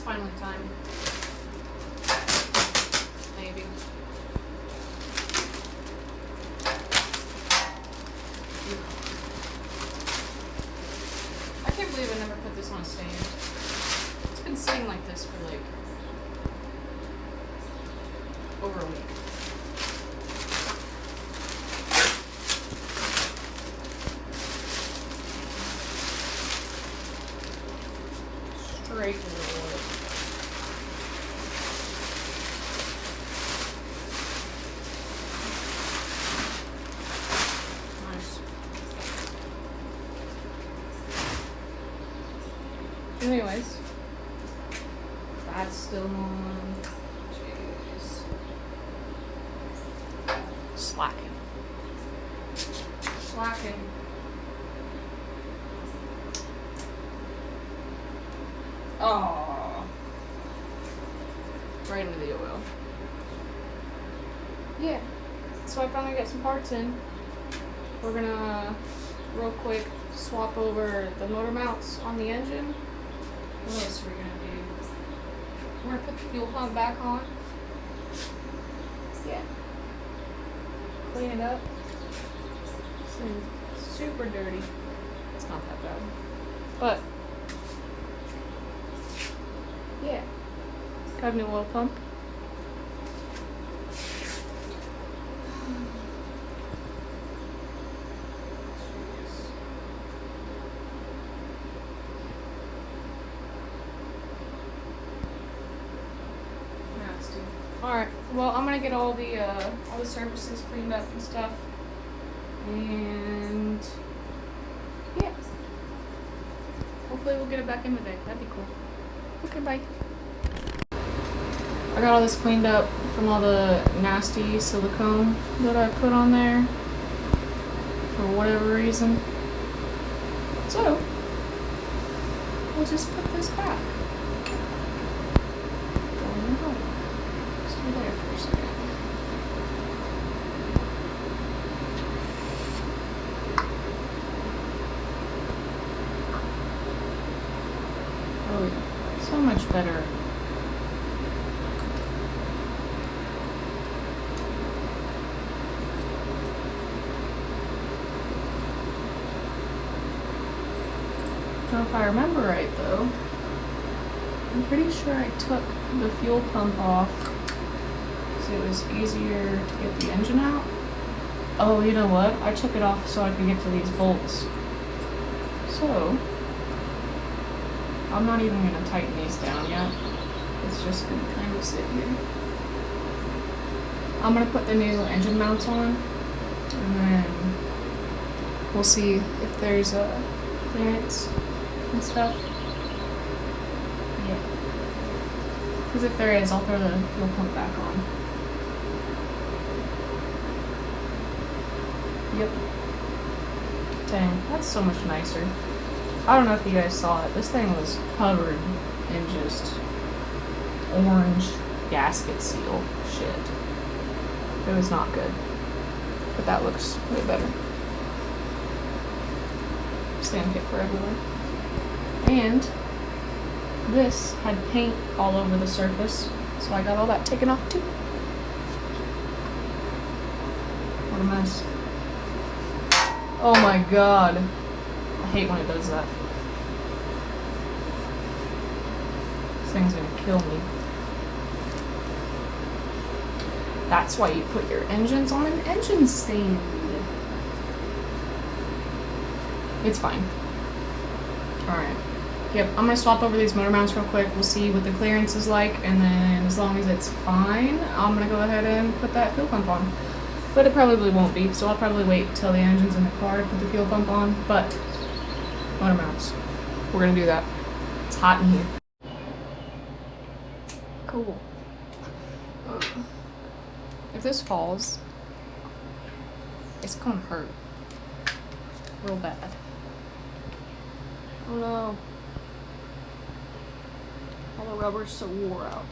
finally time. Maybe. I can't believe I never put this on a stand. It's been sitting like this for like over a week. Straight to the wood. Nice. Anyways, that's still on. Jeez. Slacking. Oh, right into the oil. Yeah, so I finally got some parts in. We're gonna real quick swap over the motor mounts on the engine. What else are we gonna do? We're gonna put the fuel pump back on. Yeah. Clean it up. It's super dirty. It's not that bad. But yeah. Got a new oil pump. Nasty. Alright, well I'm gonna get all the surfaces cleaned up and stuff. And yeah. Hopefully we'll get it back in today. That'd be cool. Okay, bye. I got all this cleaned up from all the nasty silicone that I put on there for whatever reason. So, we'll just put this back. Stay there for a second. Oh yeah, so much better. Now, if I remember right though, I'm pretty sure I took the fuel pump off because it was easier to get the engine out. Oh, you know what? I took it off so I could get to these bolts. So, I'm not even going to tighten these down yet. It's just going to kind of sit here. I'm going to put the new engine mounts on, and then we'll see if there's a clearance and stuff. Yeah. Because if there is, I'll throw the fuel pump back on. Yep. Dang, that's so much nicer. I don't know if you guys saw it. This thing was covered in just orange gasket seal shit. It was not good. But that looks way better. Sand paper everywhere. And this had paint all over the surface, so I got all that taken off too. What a mess. Oh my god. I hate when it does that. This thing's gonna kill me. That's why you put your engines on an engine stand. It's fine. Alright. Yep, I'm gonna swap over these motor mounts real quick. We'll see what the clearance is like, and then as long as it's fine, I'm gonna go ahead and put that fuel pump on. But it probably won't be, so I'll probably wait till the engine's in the car to put the fuel pump on. But motor mounts, we're gonna do that. It's hot in here. Cool. If this falls, it's gonna hurt real bad. Oh no. All the rubber's so wore out.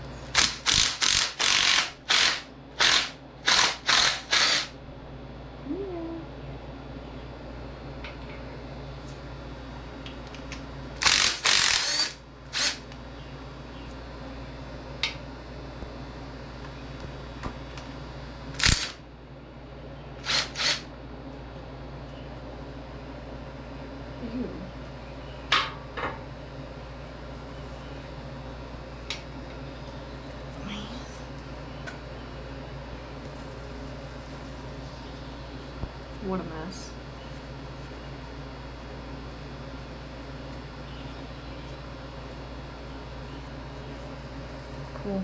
What a mess. Cool.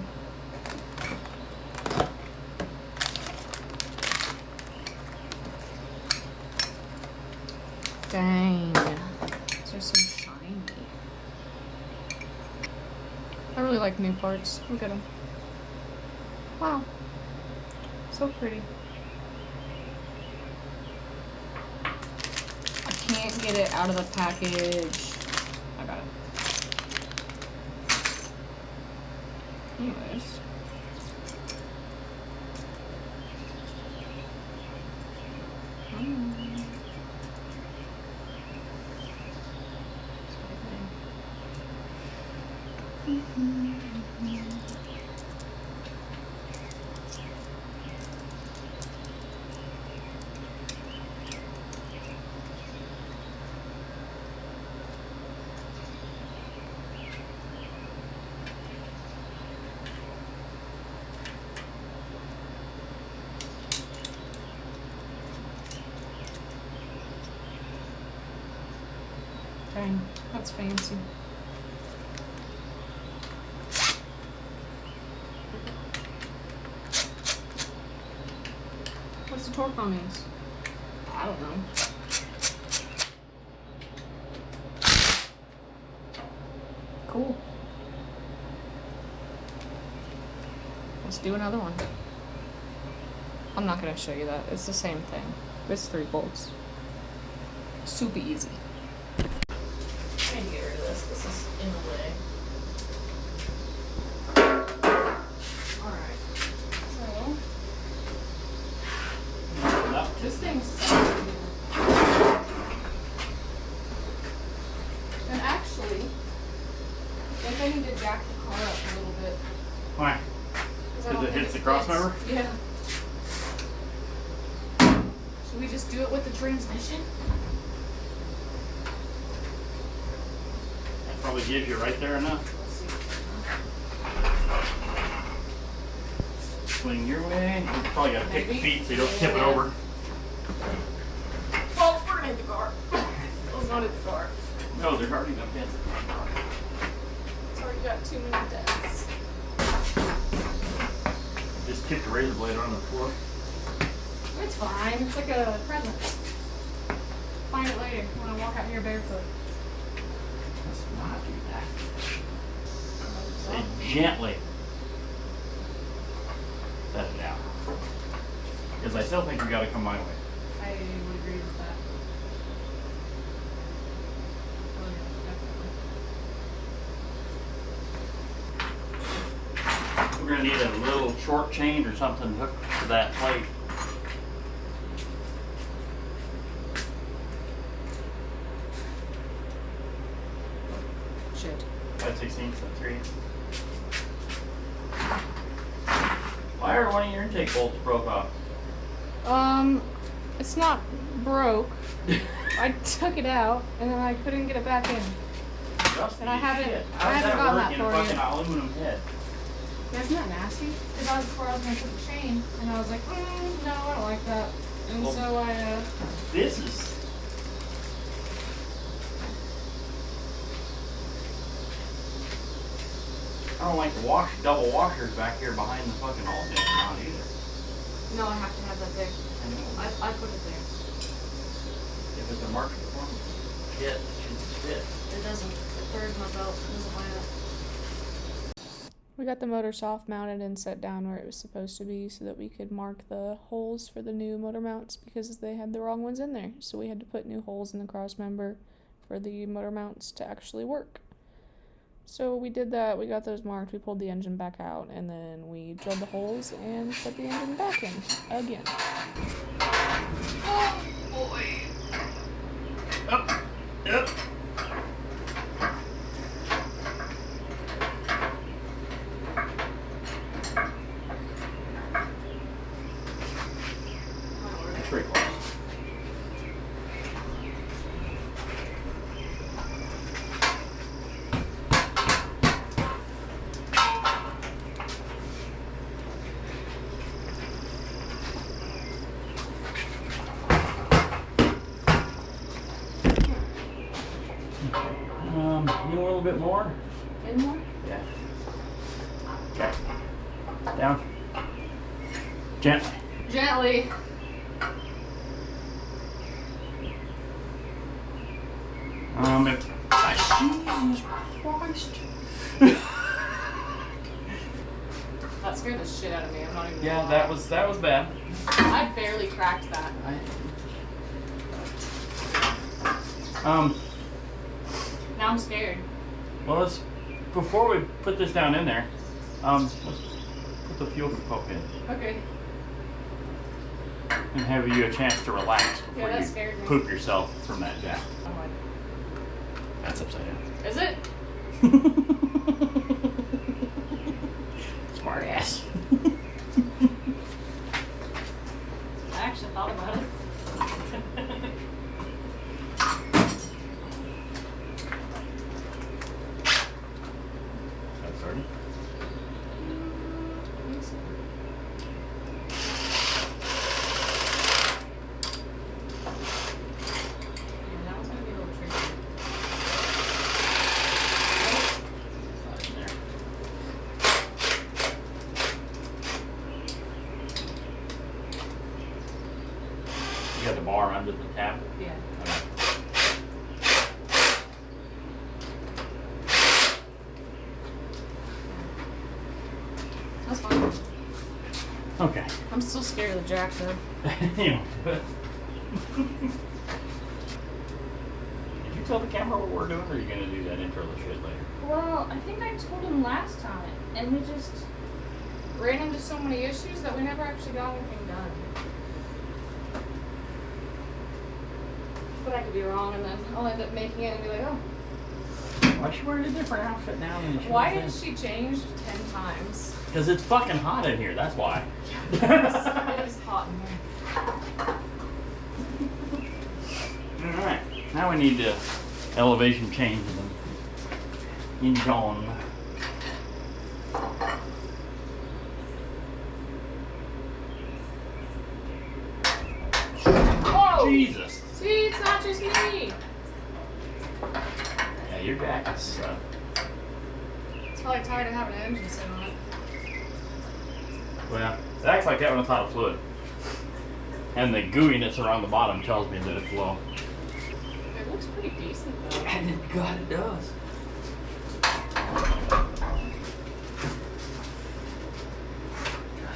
Dang. These are so shiny. I really like new parts. Look at them. Wow. So pretty. I can't get it out of the package. I got it. Anyways. Dang, that's fancy. What's the torque on these? I don't know. Cool. Let's do another one. I'm not going to show you that. It's the same thing. It's 3 bolts. Super easy. I need to get rid of this. This is in the way. Alright. So, this thing's so and actually, I think I need to jack the car up a little bit. Why? Because it hits the crossmember? Yeah. Should we just do it with the transmission? That probably gives you right there enough. Let's see. Swing your way. You probably got to pick the feet so you don't tip it over. Oh, we're gonna hit the car. Let's not hit the car. No, there's already no dents. It's already got too many dents. Just tip the razor blade on the floor. It's fine. It's like a present. Find it later when I walk out here barefoot. Let's not do that. Say gently. Set it down. Because I still think you got to come my way. I would agree with that. Oh, yeah, We're going to need a little short chain or something hooked to that plate. Shit. 5/16 so 3. Why are one of your intake bolts broke off? It's not broke. I took it out and then I couldn't get it back in. Rusty And I haven't- shit. I How does haven't that gotten work that in for a you. fucking aluminum head? That's not nasty. Because before I was going to put the chain and I was like, no, I don't like that. And Well, so I, This is. I don't like the double washers back here behind the fucking alternator mount either. no, I have to have that there. I know. I put it there. If it's a market performance kit, it should fit. It doesn't. It thirds my belt. It doesn't line up. We got the motor soft mounted and set down where it was supposed to be so that we could mark the holes for the new motor mounts because they had the wrong ones in there. So we had to put new holes in the cross member for the motor mounts to actually work. So we did that, we got those marked, we pulled the engine back out, and then we drilled the holes and put the engine back in again. Oh boy! Up, up. That's pretty close. In more? Yeah. Okay. Down. Gently. Gently. Jesus Christ. That scared the shit out of me. I'm not even. Yeah, that was bad. I barely cracked that. Now I'm scared. Well, before we put this down in there, let's put the fuel poke in Okay. and have you a chance to relax before that you scared me. poop yourself from that jack. Oh my. That's upside down. Is it? Smart ass. I actually thought about it. That's starting. That was gonna be a little tricky. Not in there. You got the bar under the tab? Yeah. Okay. That's fine. Okay. I'm still scared of the jack though. You know, but did you tell the camera what we're doing, or are you gonna do that intro shit later? Well, I think I told him last time, and we just ran into so many issues that we never actually got anything done. But I could be wrong, and then I'll end up making it and be like, oh. Why is she wearing a different outfit now than she Why was did she change 10 times? Because it's fucking hot in here, that's why. It is hot in here. Alright, now we need to elevation change them. Hinge on. Whoa! Jesus! See, it's not just me. Yeah, your jack is, It's probably tired of having an engine sit on it. well, it acts like that when it's out of fluid. And the gooiness around the bottom tells me that it's low. It looks pretty decent though. And God, it does. God,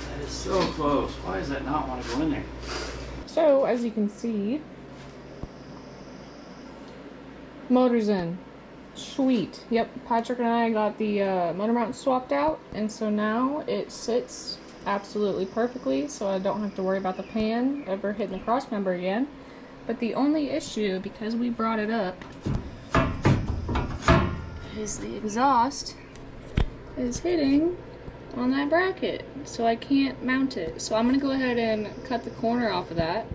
that is so close. Why does that not want to go in there? So, as you can see, motor's in. Sweet. Yep, Patrick and I got the motor mount swapped out, and so now it sits absolutely perfectly, so I don't have to worry about the pan ever hitting the cross member again. But the only issue, because we brought it up, is the exhaust is hitting on that bracket, so I can't mount it. So I'm gonna go ahead and cut the corner off of that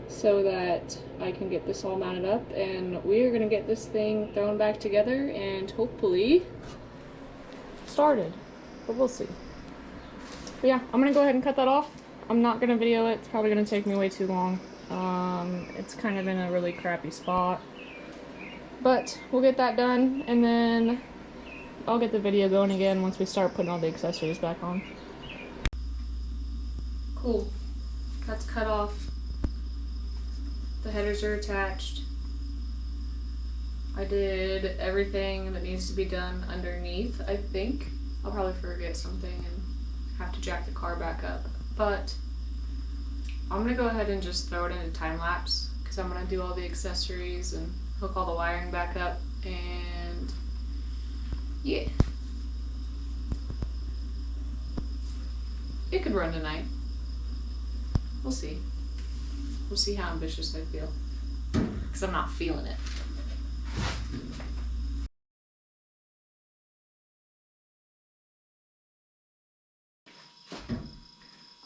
so that I can get this all mounted up, and we're gonna get this thing thrown back together and hopefully started, but we'll see. But yeah, I'm gonna go ahead and cut that off. I'm not gonna video it, it's probably gonna take me way too long. It's kind of in a really crappy spot, but we'll get that done, and then I'll get the video going again once we start putting all the accessories back on. Cool. That's cut off. The headers are attached. I did everything that needs to be done underneath, I think. I'll probably forget something and have to jack the car back up. But I'm gonna go ahead and just throw it into time lapse because I'm gonna do all the accessories and hook all the wiring back up, and yeah. It could run tonight. We'll see. We'll see how ambitious I feel. Because I'm not feeling it.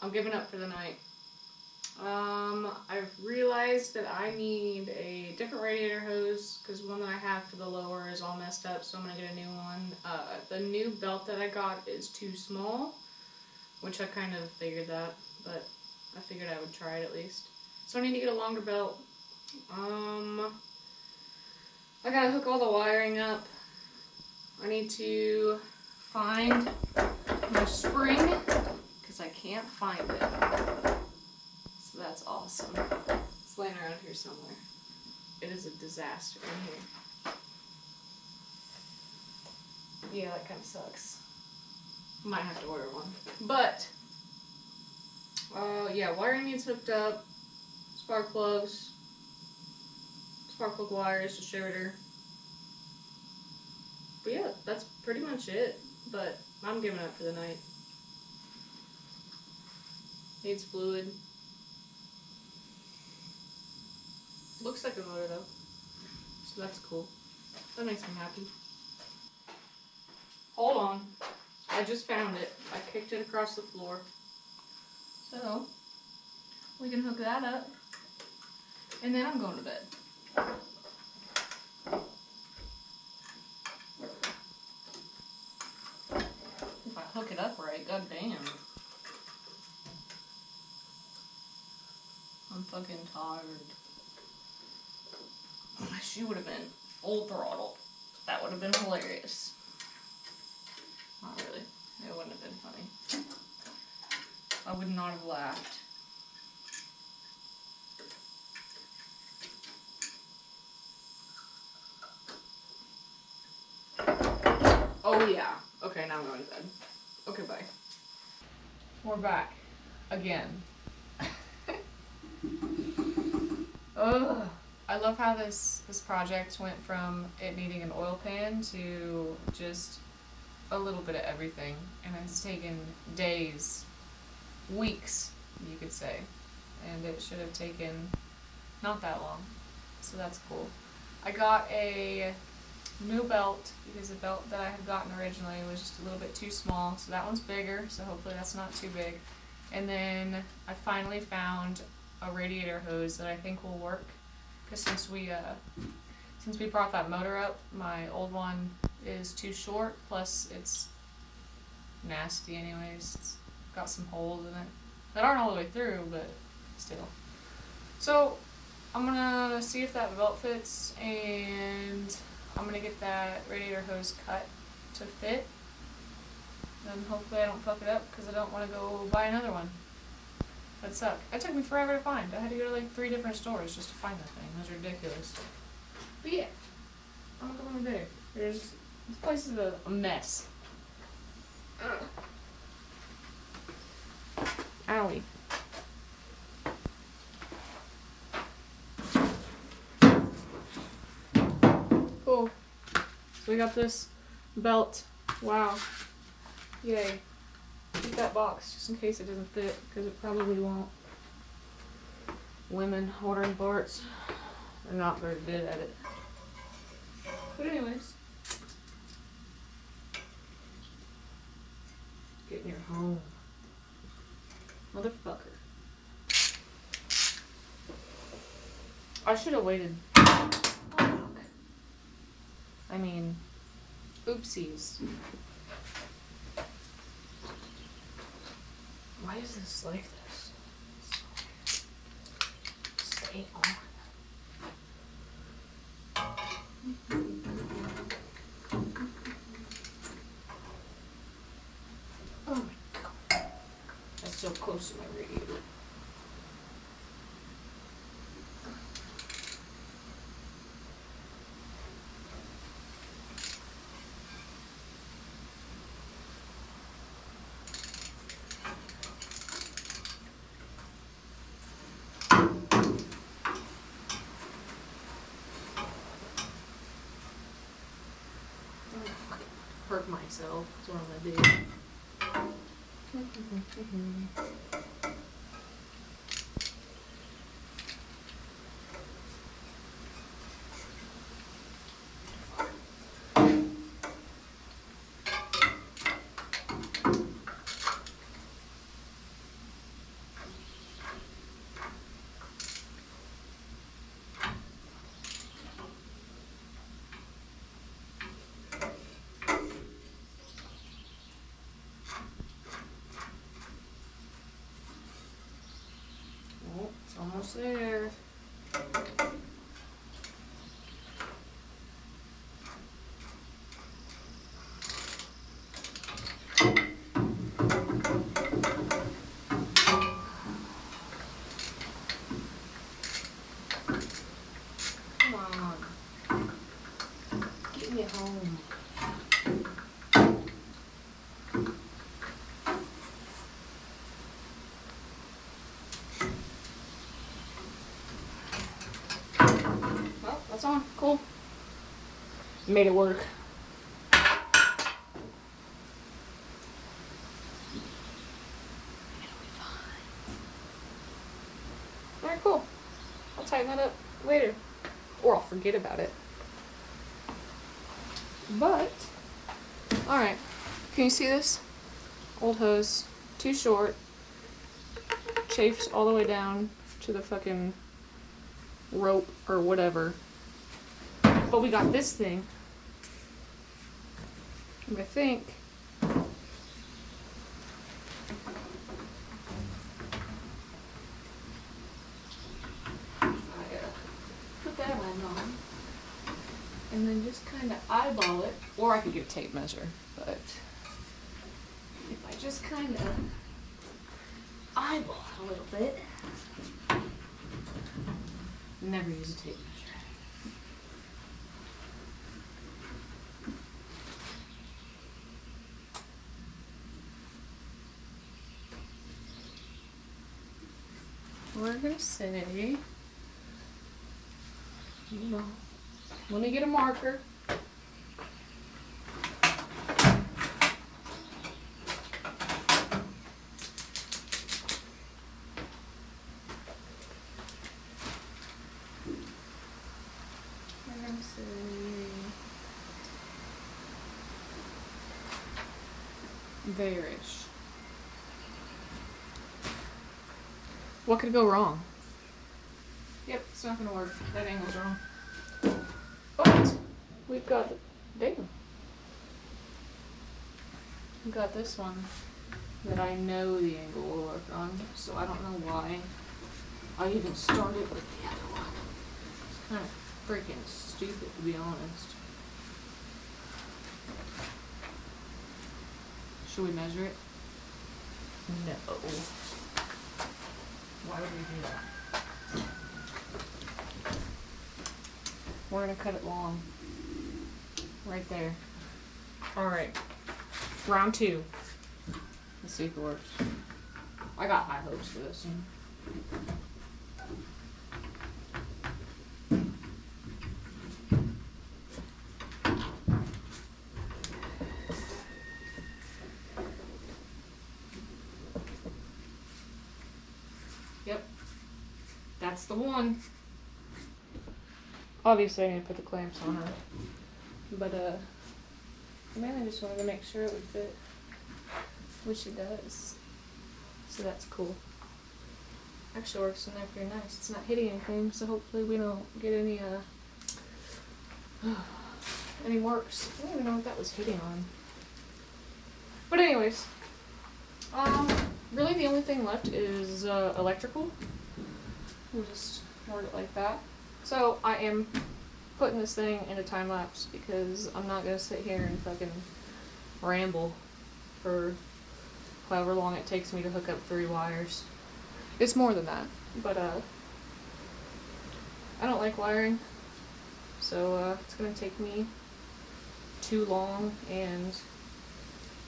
I'm giving up for the night. I've realized that I need a different radiator hose because one that I have for the lower is all messed up, so I'm gonna get a new one. The new belt that I got is too small, which I kind of figured that, but I figured I would try it at least. So I need to get a longer belt. I gotta hook all the wiring up. I need to find my spring because I can't find it. So that's awesome. It's laying around here somewhere. It is a disaster in here. Yeah, that kind of sucks. Might have to order one. But, yeah, wiring needs hooked up. Spark plugs. Spark plug wires, distributor. But yeah, that's pretty much it. But I'm giving up for the night. Needs fluid. Looks like a motor though. So that's cool. That makes me happy. Hold on. I just found it. I kicked it across the floor. So, we can hook that up. And then I'm going to bed. If I hook it up right, goddamn. I'm fucking tired. She would have been full throttle. That would have been hilarious. Not really. It wouldn't have been funny. I would not have laughed. Oh yeah. Okay, now I'm going to bed. Okay, bye. We're back. Again. Ugh. I love how this project went from it needing an oil pan to just a little bit of everything. And it's taken days, weeks, you could say. And it should have taken not that long. So that's cool. I got a new belt because the belt that I had gotten originally was just a little bit too small. So that one's bigger, so hopefully that's not too big. And then I finally found a radiator hose that I think will work. Because since we brought that motor up, my old one is too short, plus it's nasty anyways. It's got some holes in it that aren't all the way through, but still. So I'm gonna see if that belt fits, and I'm gonna get that radiator hose cut to fit. Then hopefully I don't fuck it up because I don't want to go buy another one. That'd suck. It took me forever to find. I had to go to like 3 different stores just to find that thing. It was ridiculous. But yeah, I'm gonna go over there. This place is a mess. Ugh. Owie. Cool. So we got this belt. Wow. Yay. Keep that box just in case it doesn't fit, because it probably won't. Women ordering parts are not very good at it. But anyways. Get in your home. Motherfucker. I should have waited. Oh, fuck. I mean, oopsies. Why is this like this? Stay on. Oh my god. That's so close to my radiator. Hurt myself. That's what I'm gonna do. Oh, it's almost there. Cool. Made it work. Alright, cool. I'll tighten that up later. Or I'll forget about it. But, alright. Can you see this? Old hose. Too short. Chafes all the way down to the fucking rope or whatever. But we got this thing. And I think put that on, and then just kind of eyeball it, or I could get a tape measure, but if I just kind of eyeball it a little bit, never use a tape measure. We're gonna say, let me get a marker. We're gonna say there-ish. What could go wrong? Yep, it's not gonna work. That angle's wrong. But we've got the damn. We've got this one that I know the angle will work on, so I don't know why I even started with the other one. It's kind of freaking stupid, to be honest. Should we measure it? No. Why would we do that? We're gonna cut it long. Right there. Alright. Round 2. Let's see if it works. I got high hopes for this one. Yep. That's the one. Obviously, I need to put the clamps on her. But, I mainly just wanted to make sure it would fit. Which it does. So that's cool. Actually works in there pretty nice. It's not hitting anything, so hopefully we don't get any marks. I don't even know what that was hitting on. But anyways, really the only thing left is electrical. We'll just word it like that. So I am putting this thing into time lapse because I'm not gonna sit here and fucking ramble for however long it takes me to hook up 3 wires. It's more than that, but I don't like wiring, so it's gonna take me too long and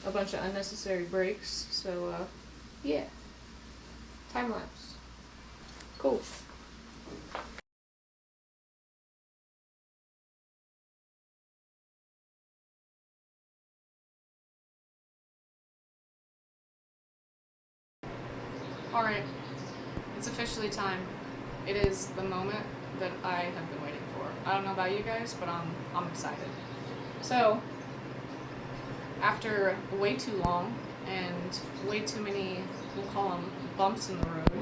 a bunch of unnecessary breaks. So yeah, time lapse. Cool. Alright, it's officially time. It is the moment that I have been waiting for. I don't know about you guys, but I'm excited. So, after way too long and way too many, we'll call them bumps in the road,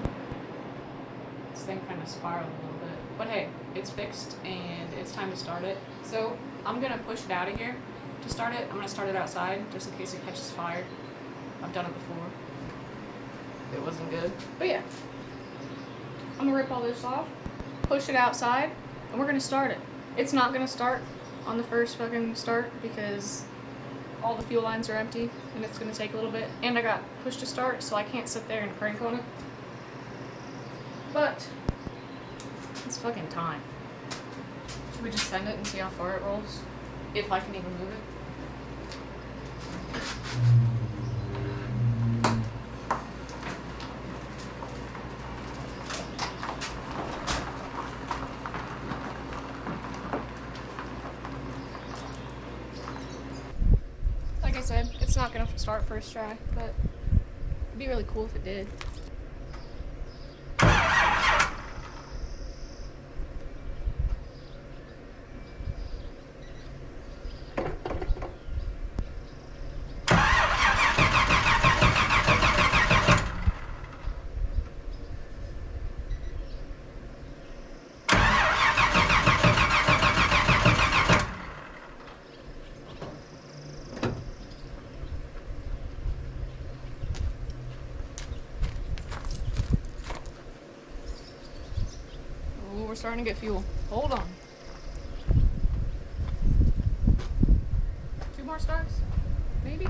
this thing kind of spiraled a little bit. But hey, it's fixed and it's time to start it. So, I'm going to push it out of here to start it. I'm going to start it outside just in case it catches fire. I've done it before. It wasn't good. But yeah, I'm gonna rip all this off, push it outside, and we're gonna start it. It's not gonna start on the first fucking start because all the fuel lines are empty and it's gonna take a little bit. And I got push to start, so I can't sit there and crank on it. But it's fucking time. Should we just send it and see how far it rolls? If I can even move it. said, it's not gonna start first try, but it'd be really cool if it did. We're starting to get fuel. Hold on. 2 more starts? Maybe?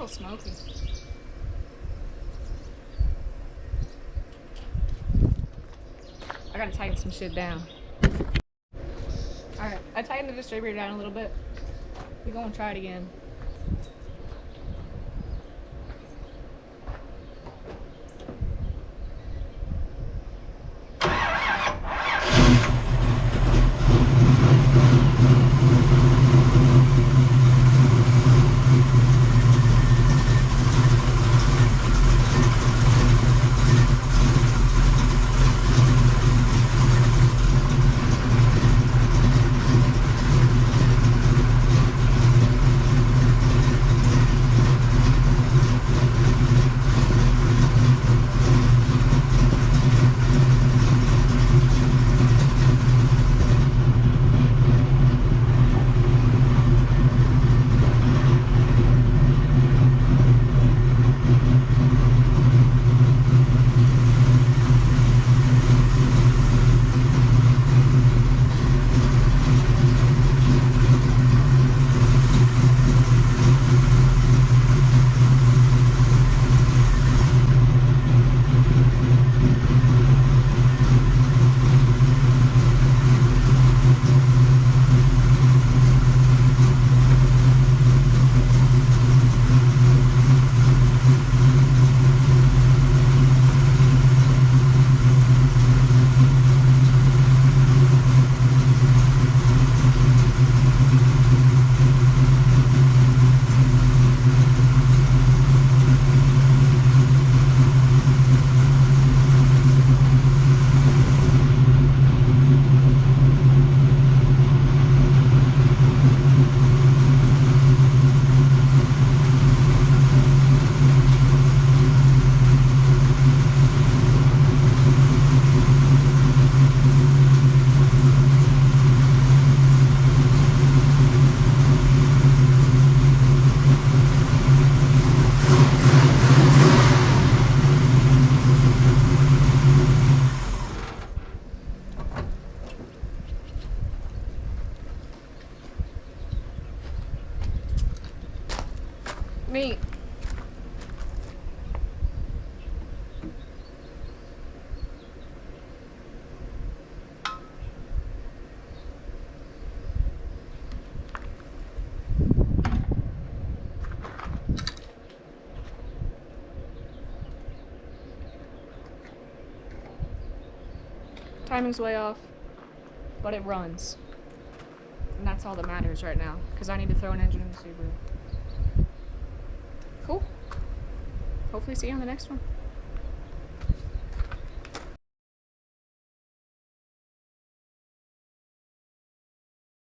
Smoky. I gotta tighten some shit down. Alright, I tightened the distributor down a little bit. We're gonna try it again. Timing's way off, but it runs. And that's all that matters right now, because I need to throw an engine in the Subaru. Cool. Hopefully see you on the next one.